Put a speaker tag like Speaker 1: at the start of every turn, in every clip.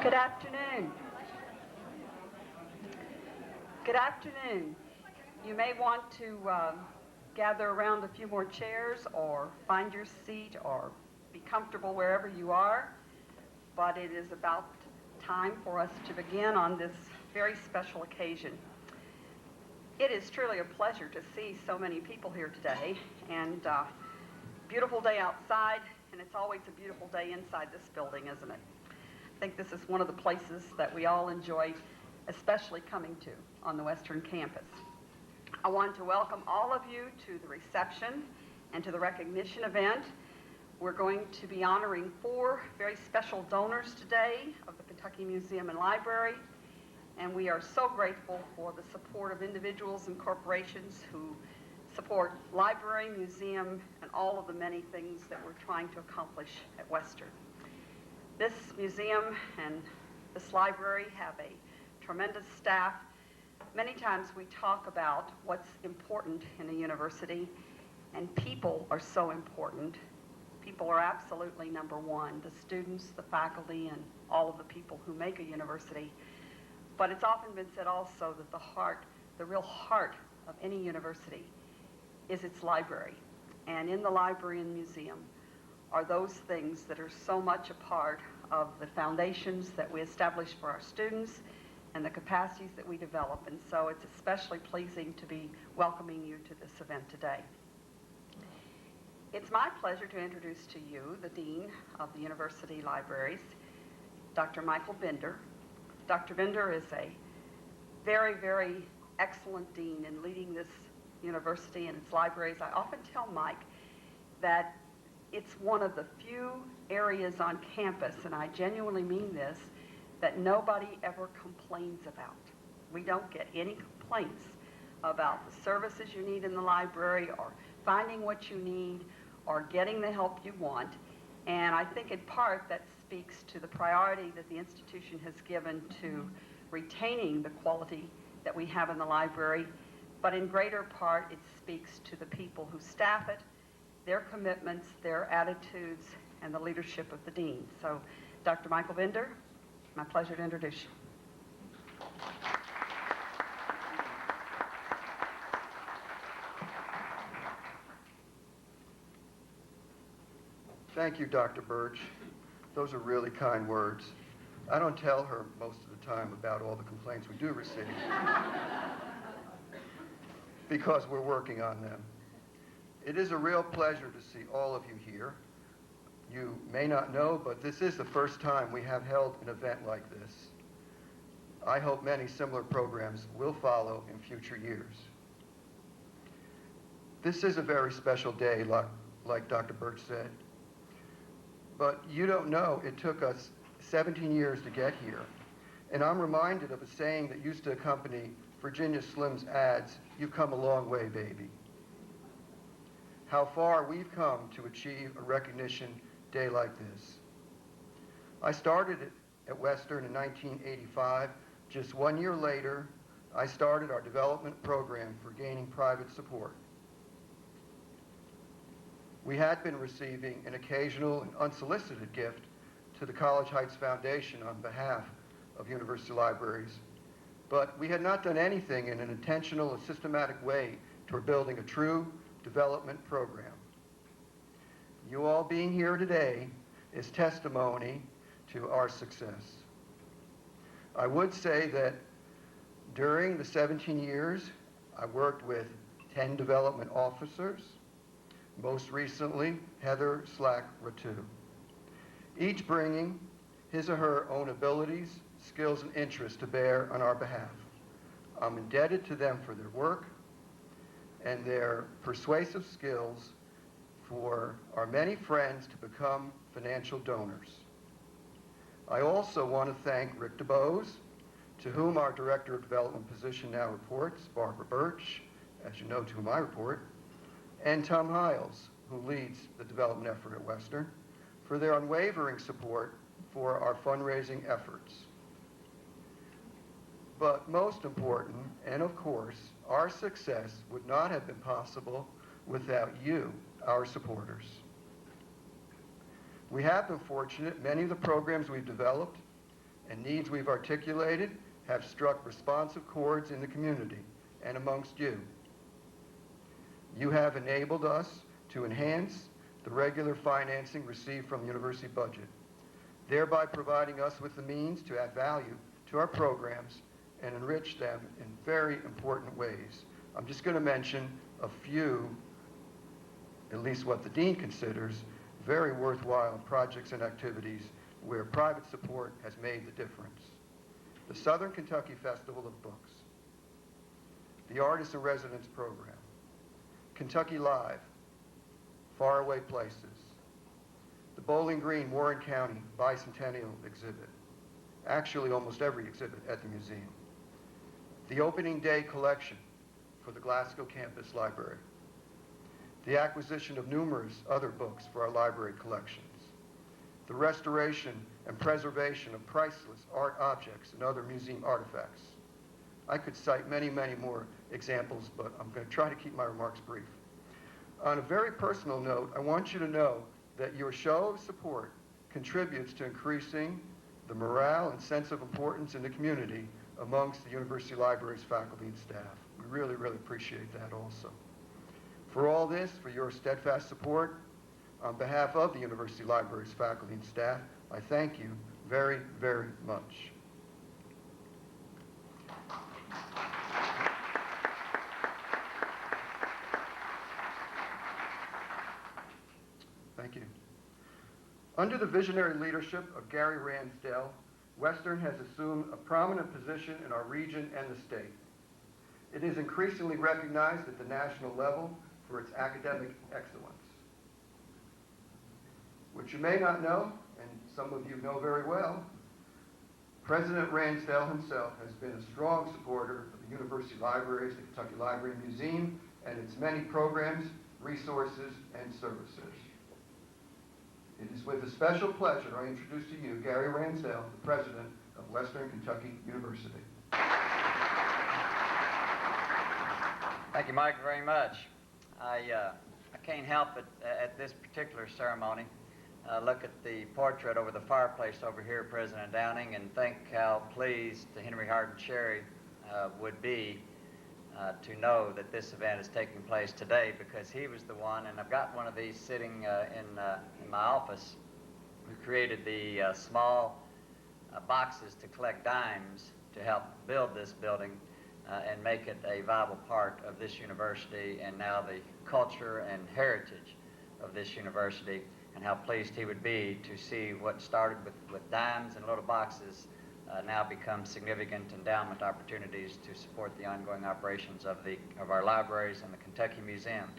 Speaker 1: Good afternoon. Good afternoon. You may want to gather around a few more chairs or find your seat or be comfortable wherever you are, but it is about time for us to begin on this very special occasion. It is truly a pleasure to see so many people here today, and beautiful day outside, and it's always a beautiful day inside this building, isn't it? I think this is one of the places that we all enjoy, especially coming to on the Western campus. I want to welcome all of you to the reception and to the recognition event. We're going to be honoring 4 very special donors today of the Kentucky Museum and Library, and we are so grateful for the support of individuals and corporations who support library, museum, and all of the many things that we're trying to accomplish at Western. This museum and this library have a tremendous staff. Many times we talk about what's important in a university, and people are so important. People are absolutely number one, the students, the faculty, and all of the people who make a university. But it's often been said also that the real heart of any university is its library. And in the library and museum are those things that are so much a part of the foundations that we establish for our students and the capacities that we develop. And so it's especially pleasing to be welcoming you to this event today. It's my pleasure to introduce to you the Dean of the University Libraries, Dr. Michael Bender. Dr. Bender is a very, very excellent dean in leading this university and its libraries. I often tell Mike that it's one of the few areas on campus, and I genuinely mean this, that nobody ever complains about. We don't get any complaints about the services you need in the library or finding what you need or getting the help you want. And I think in part that speaks to the priority that the institution has given to retaining the quality that we have in the library, but in greater part it speaks to the people who staff it, their commitments, their attitudes, and the leadership of the dean. So, Dr. Michael Bender, my pleasure to introduce you.
Speaker 2: Thank you, Dr. Burch. Those are really kind words. I don't tell her most of the time about all the complaints we do receive because we're working on them. It is a real pleasure to see all of you here. You may not know, but this is the first time we have held an event like this. I hope many similar programs will follow in future years. This is a very special day, like Dr. Burch said. But you don't know, it took us 17 years to get here. And I'm reminded of a saying that used to accompany Virginia Slim's ads, "You've come a long way, baby." How far we've come to achieve a recognition day like this. I started at Western in 1985. Just 1 year later, I started our development program for gaining private support. We had been receiving an occasional and unsolicited gift to the College Heights Foundation on behalf of university libraries, but we had not done anything in an intentional and systematic way toward building a true development program. You all being here today is testimony to our success. I would say that during the 17 years, I worked with 10 development officers, most recently Heather Slack-Ratu, each bringing his or her own abilities, skills, and interests to bear on our behalf. I'm indebted to them for their work and their persuasive skills for our many friends to become financial donors. I also want to thank Rick DeBose, to whom our Director of Development position now reports, Barbara Burch, as you know, to whom I report, and Tom Hiles, who leads the development effort at Western, for their unwavering support for our fundraising efforts. But most important, and of course, our success would not have been possible without you, our supporters. We have been fortunate. Many of the programs we've developed and needs we've articulated have struck responsive chords in the community and amongst you. You have enabled us to enhance the regular financing received from the university budget, thereby providing us with the means to add value to our programs and enrich them in very important ways. I'm just going to mention a few, at least what the dean considers, very worthwhile projects and activities where private support has made the difference. The Southern Kentucky Festival of Books, the Artists in Residence Program, Kentucky Live, Faraway Places, the Bowling Green Warren County Bicentennial exhibit, actually almost every exhibit at the museum, the opening day collection for the Glasgow Campus Library, the acquisition of numerous other books for our library collections, the restoration and preservation of priceless art objects and other museum artifacts. I could cite many, many more examples, but I'm going to try to keep my remarks brief. On a very personal note, I want you to know that your show of support contributes to increasing the morale and sense of importance in the community amongst the University Library's faculty and staff. We really, really appreciate that also. For all this, for your steadfast support, on behalf of the University Library's faculty and staff, I thank you very, very much. Thank you. Under the visionary leadership of Gary Ransdell, Western has assumed a prominent position in our region and the state. It is increasingly recognized at the national level for its academic excellence. What you may not know, and some of you know very well, President Ransdell himself has been a strong supporter of the university libraries, the Kentucky Library and Museum, and its many programs, resources, and services. It is with a special pleasure I introduce to you Gary Ransdell, the president of Western Kentucky University.
Speaker 3: Thank you, Mike, very much. I can't help but at this particular ceremony look at the portrait over the fireplace over here, President Downing, and think how pleased Henry Hardin Cherry would be to know that this event is taking place today, because he was the one, and I've got one of these sitting in my office, who created the small boxes to collect dimes to help build this building and make it a viable part of this university and now the culture and heritage of this university, and how pleased he would be to see what started with dimes and little boxes now become significant endowment opportunities to support the ongoing operations of our libraries and the Kentucky Museum.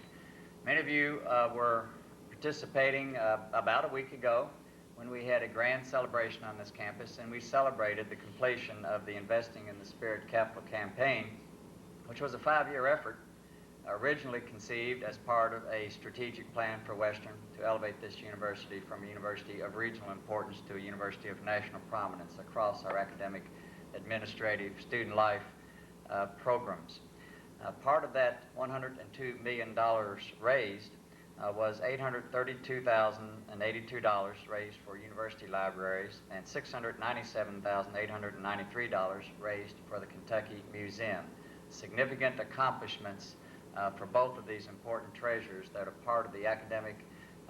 Speaker 3: Many of you were participating about a week ago when we had a grand celebration on this campus, and we celebrated the completion of the Investing in the Spirit Capital Campaign, which was a 5-year effort originally conceived as part of a strategic plan for Western to elevate this university from a university of regional importance to a university of national prominence across our academic, administrative, student life programs. Part of that $102 million raised was $832,082 raised for university libraries and $697,893 raised for the Kentucky Museum. Significant accomplishments for both of these important treasures that are part of the academic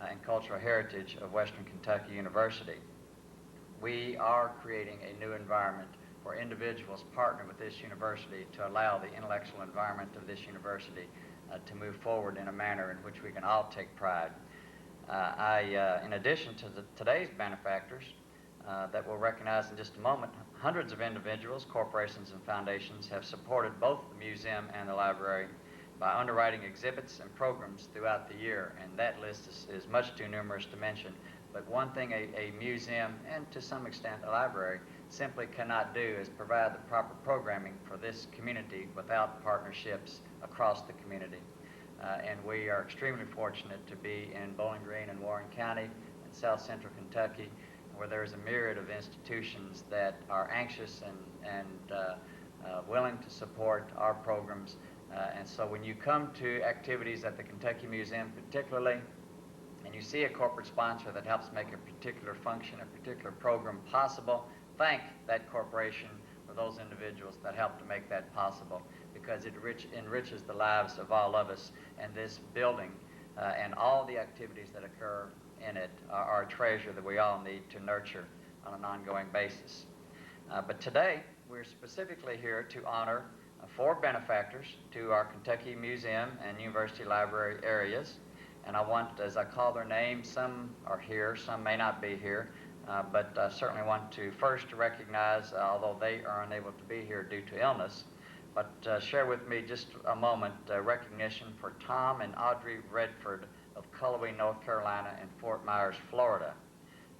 Speaker 3: and cultural heritage of Western Kentucky University. We are creating a new environment where individuals partner with this university to allow the intellectual environment of this university to move forward in a manner in which we can all take pride. In addition to today's benefactors that we'll recognize in just a moment, hundreds of individuals, corporations, and foundations have supported both the museum and the library by underwriting exhibits and programs throughout the year, and that list is much too numerous to mention. But one thing a museum, and to some extent a library, simply cannot do is provide the proper programming for this community without partnerships across the community. And we are extremely fortunate to be in Bowling Green and Warren County and South Central Kentucky, where there's a myriad of institutions that are anxious and willing to support our programs. And so when you come to activities at the Kentucky Museum particularly, and you see a corporate sponsor that helps make a particular function, a particular program possible, thank that corporation for those individuals that helped to make that possible, because it enriches the lives of all of us, and this building and all the activities that occur in it are a treasure that we all need to nurture on an ongoing basis. But today, we're specifically here to honor 4 benefactors to our Kentucky Museum and University Library areas. And I want, as I call their names, some are here, some may not be here, but I certainly want to first recognize, although they are unable to be here due to illness, but share with me just a moment recognition for Tom and Audrey Redford of Cullowhee, North Carolina, and Fort Myers, Florida.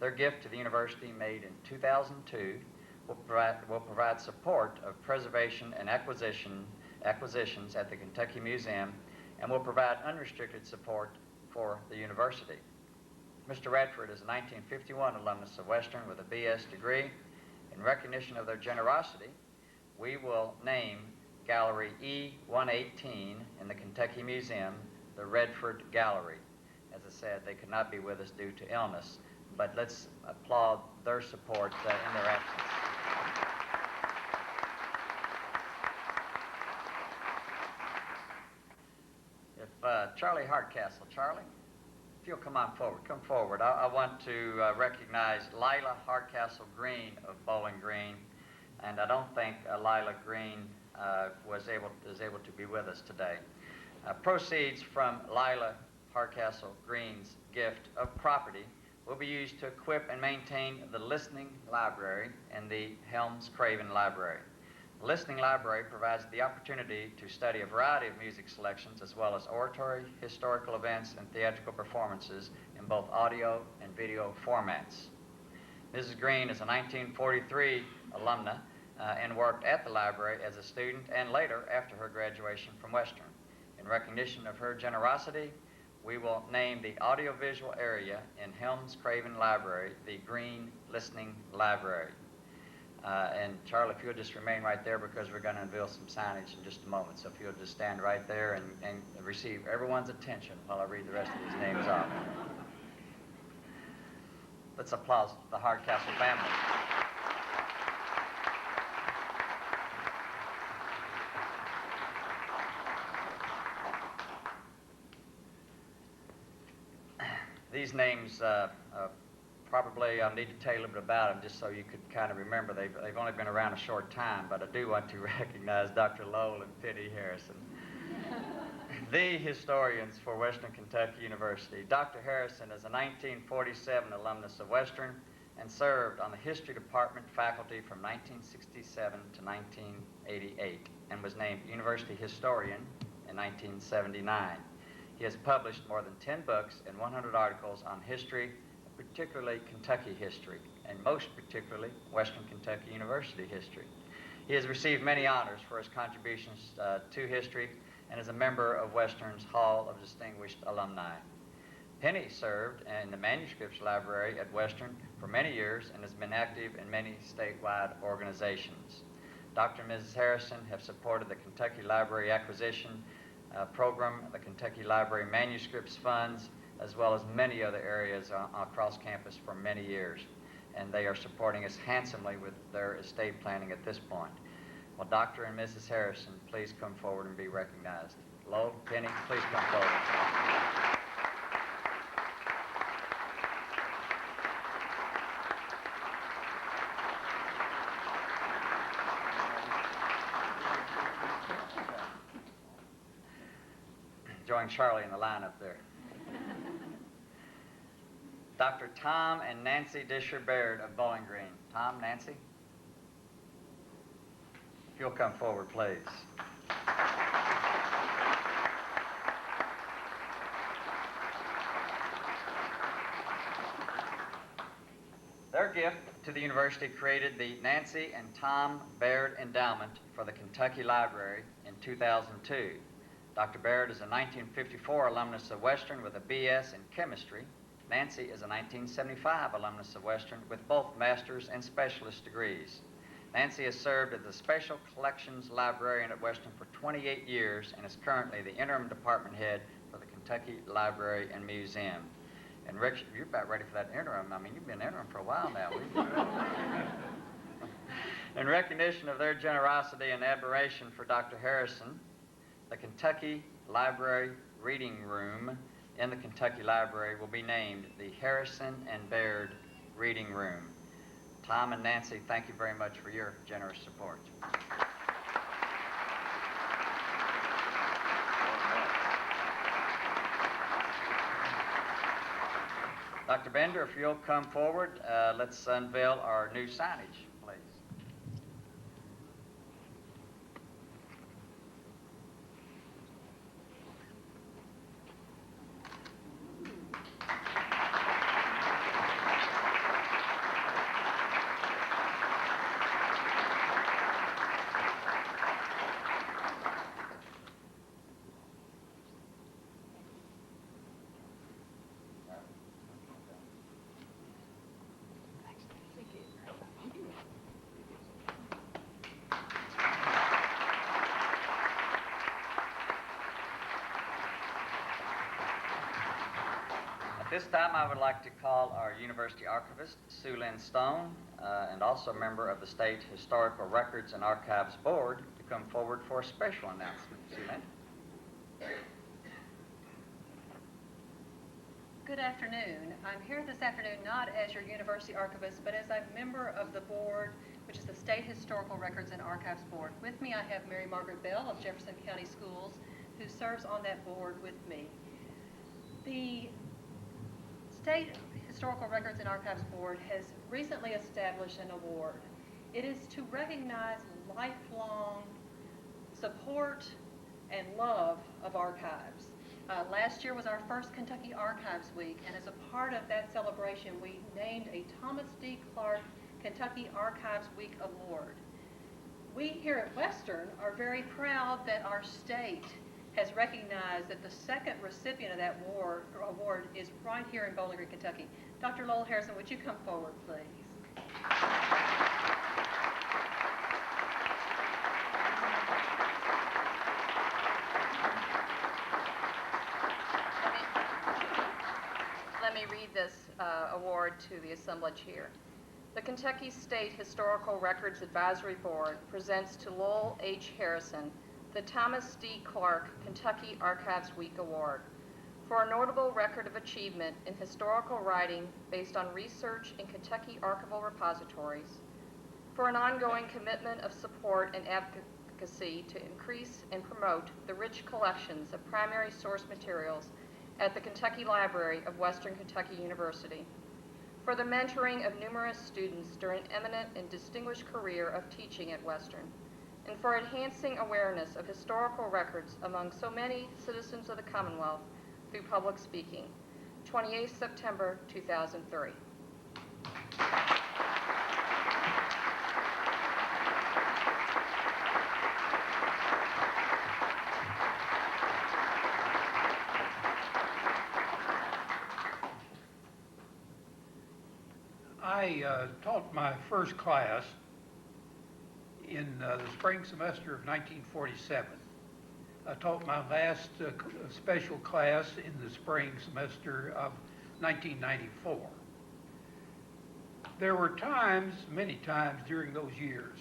Speaker 3: Their gift to the university, made in 2002, will provide support of preservation and acquisitions at the Kentucky Museum, and will provide unrestricted support for the university. Mr. Redford is a 1951 alumnus of Western with a BS degree. In recognition of their generosity, we will name Gallery E118 in the Kentucky Museum the Redford Gallery. As I said, they could not be with us due to illness, but let's applaud their support in their absence. If Charlie Hardcastle, Charlie, if you'll come forward. I want to recognize Lila Hardcastle Greene of Bowling Green, and I don't think Lila Greene is able to be with us today. Proceeds from Lila Hardcastle Greene's gift of property will be used to equip and maintain the Listening Library and the Helms Craven Library. The Listening Library provides the opportunity to study a variety of music selections, as well as oratory, historical events, and theatrical performances in both audio and video formats. Mrs. Greene is a 1943 alumna and worked at the library as a student and later after her graduation from Western. In recognition of her generosity, we will name the audiovisual area in Helms Craven Library the Greene Listening Library. And Charlie, if you'll just remain right there, because we're going to unveil some signage in just a moment. So if you'll just stand right there and receive everyone's attention while I read the rest of these names off. Let's applaud the Hardcastle family. These names, probably I'll need to tell you a little bit about them just so you could kind of remember. They've only been around a short time, but I do want to recognize Dr. Lowell and Penny Harrison, the historians for Western Kentucky University. Dr. Harrison is a 1947 alumnus of Western and served on the History Department faculty from 1967 to 1988 and was named University Historian in 1979. He has published more than 10 books and 100 articles on history, particularly Kentucky history, and most particularly Western Kentucky University history. He has received many honors for his contributions to history and is a member of Western's Hall of Distinguished Alumni. Penny served in the Manuscripts Library at Western for many years and has been active in many statewide organizations. Dr. and Mrs. Harrison have supported the Kentucky Library Acquisition Program, the Kentucky Library Manuscripts Funds, as well as many other areas across campus for many years. And they are supporting us handsomely with their estate planning at this point. Well, Dr. and Mrs. Harrison, please come forward and be recognized. Lowell, Penny, please come forward. Join Charlie in the line up there. Dr. Tom and Nancy Disher Baird of Bowling Green. Tom, Nancy? If you'll come forward, please. Their gift to the university created the Nancy and Tom Baird Endowment for the Kentucky Library in 2002. Dr. Baird is a 1954 alumnus of Western with a BS in chemistry. Nancy is a 1975 alumnus of Western with both master's and specialist degrees. Nancy has served as the Special Collections Librarian at Western for 28 years and is currently the interim department head for the Kentucky Library and Museum. And Rick, you're about ready for that interim. I mean, you've been interim for a while now. In recognition of their generosity and admiration for Dr. Harrison, the Kentucky Library Reading Room in the Kentucky Library will be named the Harrison and Baird Reading Room. Tom and Nancy, thank you very much for your generous support. Dr. Bender, if you'll come forward, let's unveil our new signage, please. This time I would like to call our University Archivist, Sue Lynn Stone, and also a member of the State Historical Records and Archives Board, to come forward for a special announcement. Sue Lynn.
Speaker 4: Good afternoon. I'm here this afternoon not as your University Archivist, but as a member of the board, which is the State Historical Records and Archives Board. With me I have Mary Margaret Bell of Jefferson County Schools, who serves on that board with me. The State Historical Records and Archives Board has recently established an award. It is to recognize lifelong support and love of archives. Last year was our first Kentucky Archives Week, and as a part of that celebration, we named a Thomas D. Clark Kentucky Archives Week Award. We here at Western are very proud that our state has recognized that the second recipient of that award is right here in Bowling Green, Kentucky. Dr. Lowell Harrison, would you come forward, please? Let me read this award to the assemblage here. The Kentucky State Historical Records Advisory Board presents to Lowell H. Harrison the Thomas D. Clark Kentucky Archives Week Award for a notable record of achievement in historical writing based on research in Kentucky archival repositories, for an ongoing commitment of support and advocacy to increase and promote the rich collections of primary source materials at the Kentucky Library of Western Kentucky University, for the mentoring of numerous students during an eminent and distinguished career of teaching at Western, and for enhancing awareness of historical records among so many citizens of the Commonwealth through public speaking. 28th September 2003.
Speaker 5: I taught my first class in the spring semester of 1947. I taught my last special class in the spring semester of 1994. There were times, many times during those years,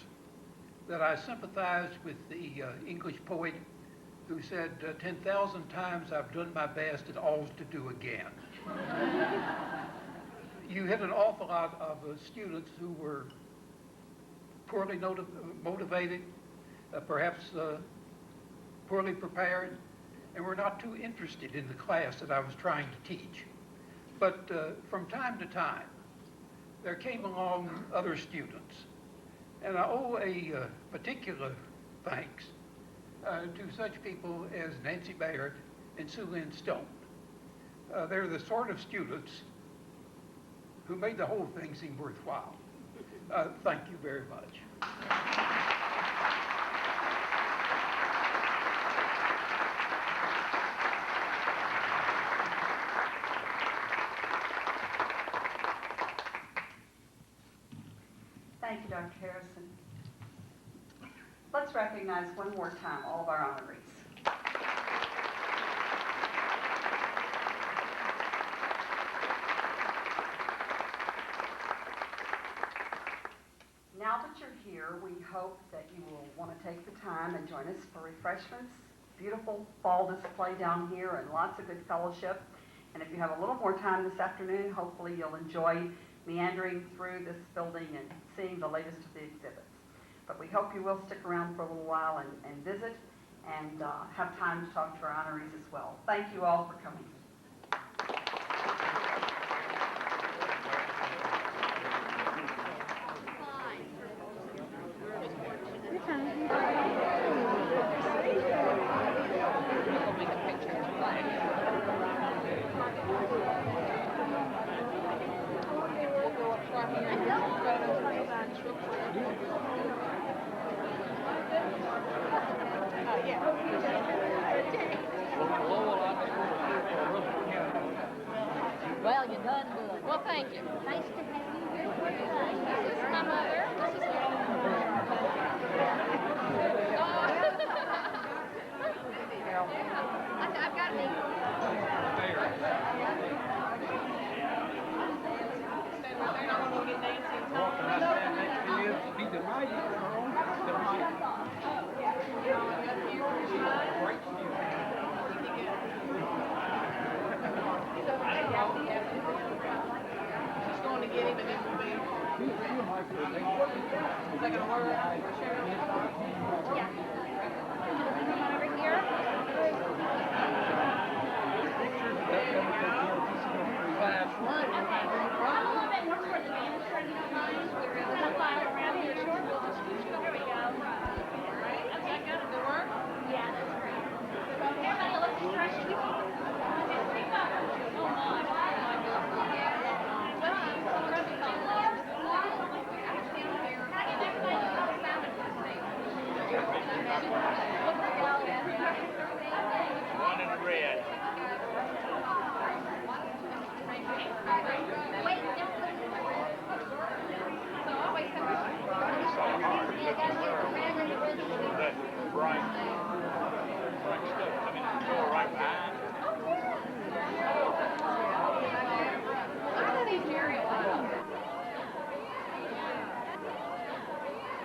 Speaker 5: that I sympathized with the English poet who said, 10,000 times I've done my best and all's to do again. You had an awful lot of students who were poorly motivated, perhaps poorly prepared, and were not too interested in the class that I was trying to teach. But from time to time, there came along other students, and I owe a particular thanks to such people as Nancy Baird and Sue Lynn Stone. They're the sort of students who made the whole thing seem worthwhile. Thank you very much.
Speaker 1: Thank you, Dr. Harrison. Let's recognize one more time all of our honorees. Now to that you're here, we hope that you will want to take the time and join us for refreshments, beautiful fall display down here, and lots of good fellowship. And if you have a little more time this afternoon, hopefully you'll enjoy meandering through this building and seeing the latest of the exhibits. But we hope you will stick around for a little while and visit and have time to talk to our honorees as well. Thank you all for coming.
Speaker 6: Well, you done good.
Speaker 4: Well, thank you.
Speaker 6: Nice to have you here.
Speaker 4: This is my mother. This is I've got me.
Speaker 5: Be delighted, Carl. Delighted. Great
Speaker 7: She's going to get him and then we'll be. Is that going to work?
Speaker 6: Yeah. Over here.
Speaker 5: Class.
Speaker 6: One. Okay. I'm a little bit more toward the band.